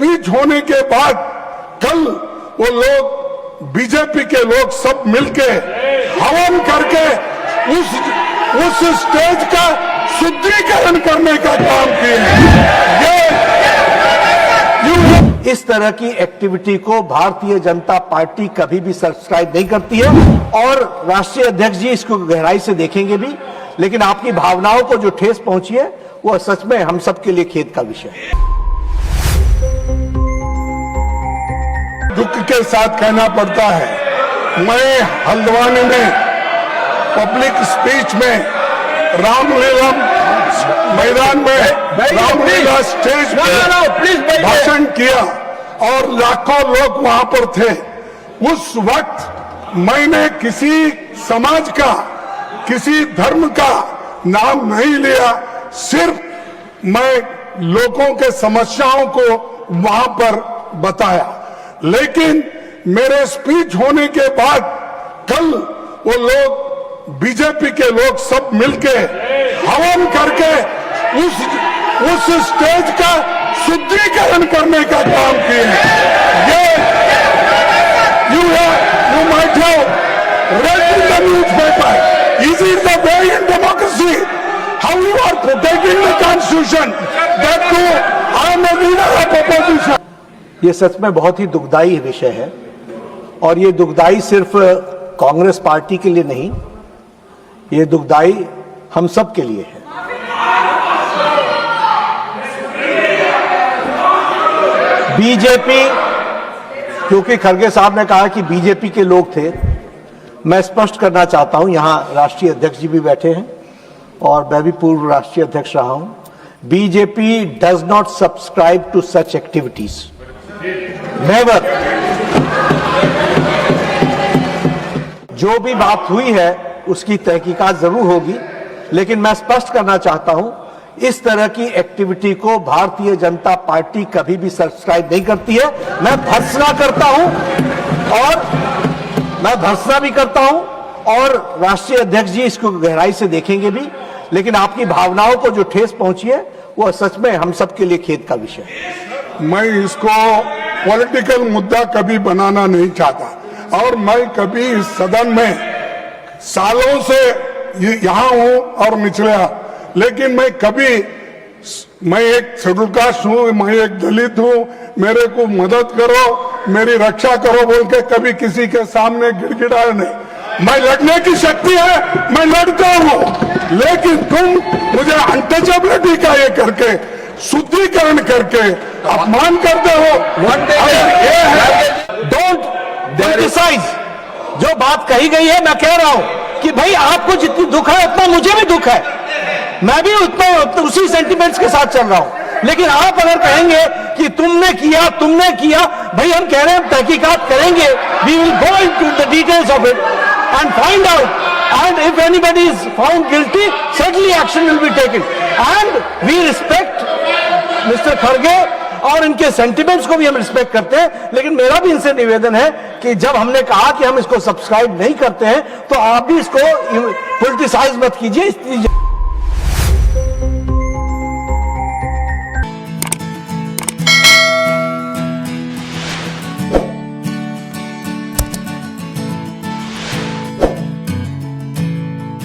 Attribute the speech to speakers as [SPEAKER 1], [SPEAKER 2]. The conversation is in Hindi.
[SPEAKER 1] स्पीच होने के बाद कल वो लोग बीजेपी के लोग सब मिलके हवन करके उस स्टेज का शुद्धिकरण करने का काम किए हैं।
[SPEAKER 2] इस तरह की एक्टिविटी को भारतीय जनता पार्टी कभी भी सब्सक्राइब नहीं करती है और राष्ट्रीय अध्यक्ष जी इसको गहराई से देखेंगे भी, लेकिन आपकी भावनाओं को जो ठेस पहुंची है वो सच में हम सब के लिए खेद का विषय है।
[SPEAKER 1] दुख के साथ कहना पड़ता है, मैं हल्द्वानी में पब्लिक स्पीच में रामलीला मैदान में रामलीला स्टेज पर भाषण किया और लाखों लोग वहां पर थे। उस वक्त मैंने किसी समाज का, किसी धर्म का नाम नहीं लिया, सिर्फ मैं लोगों के समस्याओं को वहां पर बताया। लेकिन मेरे स्पीच होने के बाद कल वो लोग बीजेपी के लोग सब मिलके हवन करके उस स्टेज का शुद्धिकरण करने का काम किए हैं। You might have read in the newspaper. Is it the way in democracy? How you are protecting the constitution? That too, I am a leader of opposition.
[SPEAKER 2] ये सच में बहुत ही दुखदाई विषय है और ये दुखदाई सिर्फ कांग्रेस पार्टी के लिए नहीं, ये दुखदाई हम सब के लिए है। बीजेपी, क्योंकि खड़गे साहब ने कहा कि बीजेपी के लोग थे, मैं स्पष्ट करना चाहता हूं, यहां राष्ट्रीय अध्यक्ष जी भी बैठे हैं और मैं भी पूर्व राष्ट्रीय अध्यक्ष रहा हूं। BJP does not subscribe to such activities, never. जो भी बात हुई है उसकी तहकीकात जरूर होगी, लेकिन मैं स्पष्ट करना चाहता हूं, इस तरह की एक्टिविटी को भारतीय जनता पार्टी कभी भी सब्सक्राइब नहीं करती है। मैं भर्त्सना करता हूं और मैं भर्त्सना भी करता हूं और राष्ट्रीय अध्यक्ष जी इसको गहराई से देखेंगे भी, लेकिन आपकी भावनाओं को जो ठेस पहुंची है वो सच में हम सब के लिए खेद का विषय है।
[SPEAKER 1] मैं इसको पॉलिटिकल मुद्दा कभी बनाना नहीं चाहता और मैं कभी इस सदन में सालों से यहां हूं और निचला, लेकिन मैं एक शेड्यूल कास्ट हूं, मैं एक दलित हूं, मेरे को मदद करो, मेरी रक्षा करो बोल के कभी किसी के सामने गिड़गिड़ाया नहीं। मैं लड़ने की शक्ति है, मैं लड़ता हूं, लेकिन तुम मुझे अनटचेबिलिटी का ये करके, शुद्धिकरण करके अपमान करते हो।
[SPEAKER 2] Don't criticise. जो बात कही गई है, मैं कह रहा हूं कि भाई आपको जितनी दुख है उतना मुझे भी दुख है, मैं भी उतना उसी सेंटिमेंट्स के साथ चल रहा हूं। लेकिन आप अगर कहेंगे कि तुमने किया, भाई हम कह रहे हैं तहकीकात करेंगे, we will go into the details of it and find out, and if anybody is found guilty, certainly action will be taken and we respect mister खड़गे और इनके सेंटिमेंट्स को भी हम रिस्पेक्ट करते हैं। लेकिन मेरा भी इनसे निवेदन है कि जब हमने कहा कि हम इसको सब्सक्राइब नहीं करते हैं तो आप भी इसको पॉलिटिसाइज मत कीजिए।